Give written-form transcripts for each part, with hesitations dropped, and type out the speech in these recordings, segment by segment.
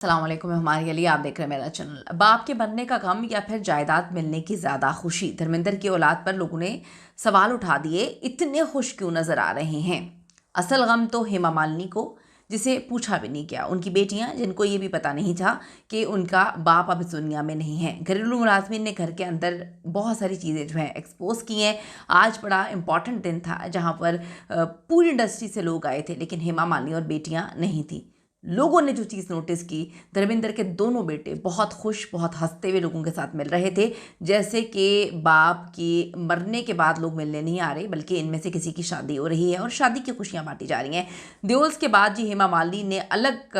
अस्सलाम वालेकुम, मैं हमारे लिए आप देख रहे हैं मेरा चैनल। बाप के बनने का गम या फिर जायदाद मिलने की ज़्यादा खुशी, धर्मेंद्र की औलाद पर लोगों ने सवाल उठा दिए। इतने खुश क्यों नज़र आ रहे हैं? असल गम तो हेमा मालिनी को, जिसे पूछा भी नहीं गया। उनकी बेटियां, जिनको ये भी पता नहीं था कि उनका बाप अब इस दुनिया में नहीं है। घरेलू मुलाजमिन ने घर के अंदर बहुत सारी चीज़ें जो है एक्सपोज की हैं। आज बड़ा इंपॉर्टेंट दिन था जहाँ पर पूरी इंडस्ट्री से लोग आए थे, लेकिन हेमा मालिनी और बेटियां नहीं थी। लोगों ने जो चीज़ नोटिस की, धर्मेंद्र के दोनों बेटे बहुत खुश, बहुत हंसते हुए लोगों के साथ मिल रहे थे, जैसे कि बाप के मरने के बाद लोग मिलने नहीं आ रहे, बल्कि इनमें से किसी की शादी हो रही है और शादी की खुशियां बांटी जा रही हैं। देओल्स के बाद जी हेमा मालिनी ने अलग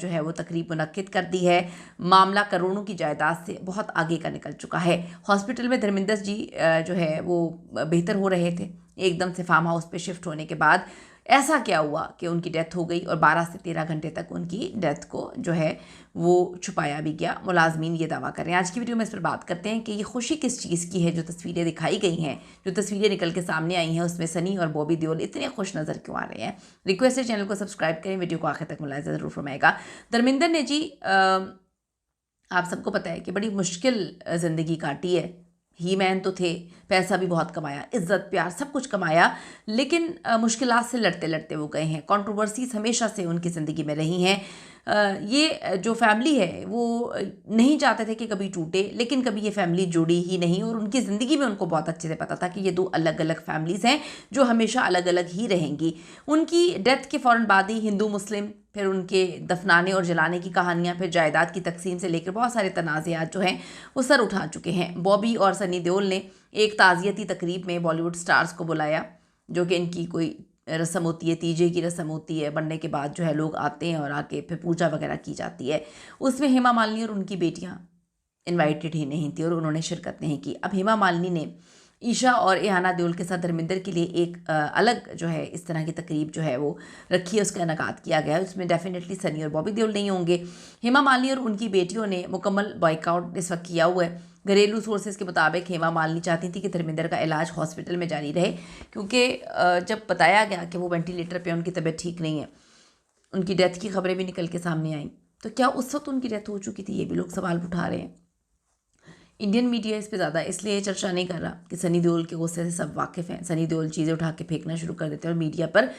जो है वो तकरीब मुनक्किद कर दी है। मामला करोड़ों की जायदाद से बहुत आगे का निकल चुका है। हॉस्पिटल में धर्मेंद्र जी जो है वो बेहतर हो रहे थे। एकदम से फार्म हाउस पे शिफ्ट होने के बाद ऐसा क्या हुआ कि उनकी डेथ हो गई और 12 से 13 घंटे तक उनकी डेथ को जो है वो छुपाया भी गया। मुलाजमीन ये दावा कर रहे हैं। आज की वीडियो में इस पर बात करते हैं कि ये खुशी किस चीज़ की है। जो तस्वीरें दिखाई गई हैं, जो तस्वीरें निकल के सामने आई हैं, उसमें सनी और बॉबी देओल इतने खुश नज़र क्यों आ रहे हैं? रिक्वेस्ट है चैनल को सब्सक्राइब करें, वीडियो को आखिर तक मुलाहिजा ज़रूर फरमाएगा। धर्मेंद्र ने जी आप सबको पता है कि बड़ी मुश्किल ज़िंदगी काटी है। ही मैन तो थे, पैसा भी बहुत कमाया, इज्जत प्यार सब कुछ कमाया, लेकिन मुश्किलात से लड़ते लड़ते वो गए हैं। कंट्रोवर्सीज हमेशा से उनकी ज़िंदगी में रही हैं। ये जो फैमिली है वो नहीं चाहते थे कि कभी टूटे, लेकिन कभी ये फैमिली जुड़ी ही नहीं और उनकी ज़िंदगी में उनको बहुत अच्छे से पता था कि ये दो अलग अलग फैमिलीज़ हैं जो हमेशा अलग अलग ही रहेंगी। उनकी डेथ के फ़ौरन बाद ही हिंदू मुस्लिम, फिर उनके दफनाने और जलाने की कहानियाँ, फिर जायदाद की तकसीम से लेकर बहुत सारे तनाज़ात जो हैं वो सर उठा चुके हैं। बॉबी और सनी देओल ने एक ताज़ियती तकरीब में बॉलीवुड स्टार्स को बुलाया, जो कि इनकी कोई रस्म होती है, तीजे की रस्म होती है। बनने के बाद जो है लोग आते हैं और आके फिर पूजा वगैरह की जाती है। उसमें हेमा मालिनी और उनकी बेटियाँ इनवाइटेड ही नहीं थी और उन्होंने शिरकत नहीं की। अब हेमा मालिनी ने ईशा और एहाना देओल के साथ धर्मेंद्र के लिए एक अलग जो है इस तरह की तकरीब जो है वो रखी है, उसका इनकाद किया गया है। उसमें डेफिनेटली सनी और बॉबी देओल नहीं होंगे। हेमा मालिनी और उनकी बेटियों ने मुकम्मल बॉयकआउट इस वक्त किया हुआ है। घरेलू सोर्सेज के मुताबिक हेमा मालिनी चाहती थी कि धर्मेंद्र का इलाज हॉस्पिटल में जारी रहे, क्योंकि जब बताया गया कि वो वेंटिलेटर पे, उनकी तबीयत ठीक नहीं है, उनकी डेथ की खबरें भी निकल के सामने आई, तो क्या उस वक्त उनकी डेथ हो चुकी थी? ये भी लोग सवाल उठा रहे हैं। इंडियन मीडिया इस पे ज़्यादा इसलिए चर्चा नहीं कर रहा कि सनी देओल के गुस्से से सब वाकिफ़ हैं। सनी देओल चीज़ें उठा के फेंकना शुरू कर देते हैं और मीडिया पर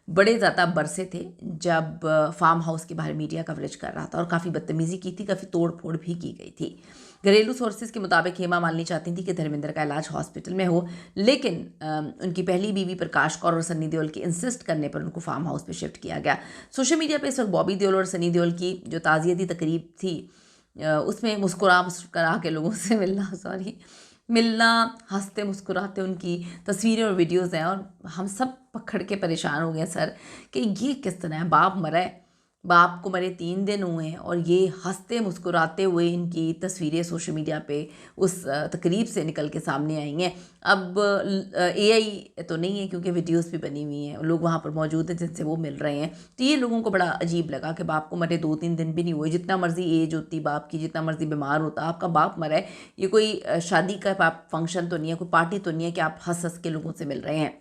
बड़े ज़्यादा बरसे थे जब फार्म हाउस के बाहर मीडिया कवरेज कर रहा था और काफ़ी बदतमीज़ी की थी, काफ़ी तोड़ फोड़ भी की गई थी। घरेलू सोर्सेज के मुताबिक हेमा मालिनी चाहती थी कि धर्मेंद्र का इलाज हॉस्पिटल में हो, लेकिन उनकी पहली बीवी प्रकाश कौर और सनी देओल के इंसिस्ट करने पर उनको फार्म हाउस पे शिफ्ट किया गया। सोशल मीडिया पर इस वक्त बॉबी देओल और सनी देओल की जो ताज़ियती तकरीब थी, उसमें मुस्कुरा के लोगों से मिलना, हंसते मुस्कुराते उनकी तस्वीरें और वीडियोज़ हैं और हम सब पकड़ के परेशान हो गए सर कि ये किस तरह है। बाप मरा है, बाप को मरे 3 दिन हुए हैं और ये हंसते मुस्कुराते हुए इनकी तस्वीरें सोशल मीडिया पे उस तकरीब से निकल के सामने आई हैं। अब एआई तो नहीं है, क्योंकि वीडियोस भी बनी हुई हैं, लोग वहाँ पर मौजूद हैं जिनसे वो मिल रहे हैं। तो ये लोगों को बड़ा अजीब लगा कि बाप को मरे 2-3 दिन भी नहीं हुए। जितना मर्जी एज होती बाप की, जितना मर्जी बीमार होता, आपका बाप मरा है, ये कोई शादी का फंक्शन तो नहीं है, कोई पार्टी तो नहीं है कि आप हंस हंस के लोगों से मिल रहे हैं।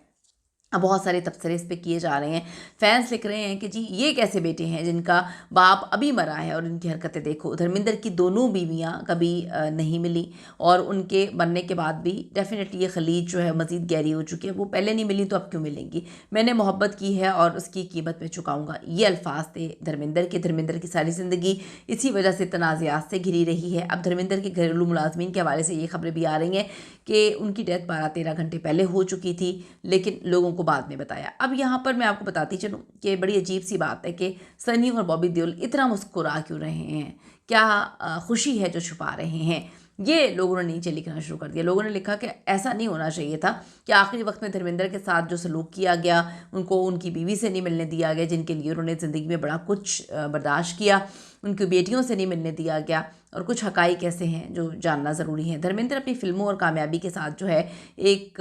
अब बहुत सारे तबसरे इस पे किए जा रहे हैं। फैंस लिख रहे हैं कि जी ये कैसे बेटे हैं जिनका बाप अभी मरा है और इनकी हरकतें देखो। धर्मेंद्र की दोनों बीवियां कभी नहीं मिली और उनके बनने के बाद भी डेफिनेटली ये खलीज जो है मज़ीद गहरी हो चुकी है। वो पहले नहीं मिली तो अब क्यों मिलेंगी? मैंने मोहब्बत की है और उसकी कीमत मैं चुकाऊंगा, ये अल्फाज थे धर्मेंद्र के। धर्मेंद्र की सारी ज़िंदगी इसी वजह से तनाज़ात से घिरी रही है। अब धर्मेंद्र के घरेलू मुलाजमीन के हवाले से ये खबरें भी आ रही हैं कि उनकी डेथ 12-13 घंटे पहले हो चुकी थी, लेकिन लोगों को बाद में बताया। अब यहाँ पर मैं आपको बताती चलूँ कि बड़ी अजीब सी बात है कि सनी और बॉबी देओल इतना मुस्कुरा क्यों रहे हैं? क्या खुशी है जो छुपा रहे हैं? ये लोगों ने नीचे लिखना शुरू कर दिया। लोगों ने लिखा कि ऐसा नहीं होना चाहिए था कि आखिरी वक्त में धर्मेंद्र के साथ जो सलूक किया गया, उनको उनकी बीवी से नहीं मिलने दिया गया, जिनके लिए उन्होंने ज़िंदगी में बड़ा कुछ बर्दाश्त किया, उनकी बेटियों से नहीं मिलने दिया गया, और कुछ हकाइक ऐसे हैं जो जानना ज़रूरी है। धर्मेंद्र अपनी फिल्मों और कामयाबी के साथ जो है एक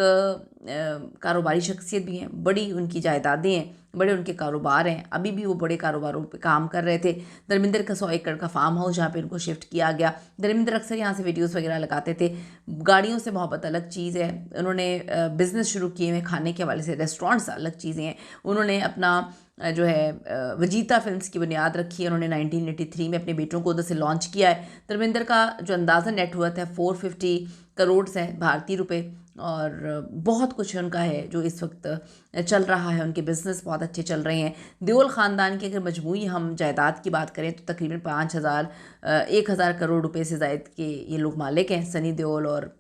कारोबारी शख्सियत भी हैं, बड़ी उनकी जायदादें हैं, बड़े उनके कारोबार हैं, अभी भी वो बड़े कारोबारों पे काम कर रहे थे। धर्मेंद्र का 100 एकड़ का फार्म हाउस जहाँ पे उनको शिफ्ट किया गया। धर्मेंद्र अक्सर यहाँ से वीडियोस वगैरह लगाते थे। गाड़ियों से मोहब्बत अलग चीज़ है। उन्होंने बिज़नेस शुरू किए हुए खाने के हवाले से, रेस्टोरेंट्स अलग चीज़ें हैं। उन्होंने अपना जो है वजीता फिल्म्स की बुनियाद रखी है। उन्होंने 1983 में अपने बेटों को उधर से लॉन्च किया है। धर्मेंद्र का जो अंदाज़ा नेटवर्थ है 450 करोड़ है भारतीय रुपए, और बहुत कुछ उनका है जो इस वक्त चल रहा है। उनके बिज़नेस बहुत अच्छे चल रहे हैं। देओल ख़ानदान की अगर मजमूई हम जायदाद की बात करें तो तकरीबन 1,000 करोड़ रुपए से ज़ायद के ये लोग मालिक हैं। सनी देओल और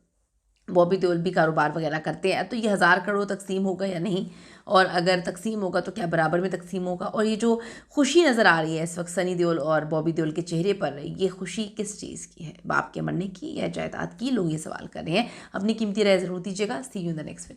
बॉबी देओल भी कारोबार वगैरह करते हैं। तो ये 1,000 करोड़ तकसीम होगा या नहीं, और अगर तकसीम होगा तो क्या बराबर में तकसीम होगा? और ये जो खुशी नज़र आ रही है इस वक्त सनी देओल और बॉबी देओल के चेहरे पर, ये खुशी किस चीज़ की है? बाप के मरने की या जायदाद की? लोग ये सवाल कर रहे हैं। अपनी कीमती राय ज़रूर दीजिएगा। See you in the next video.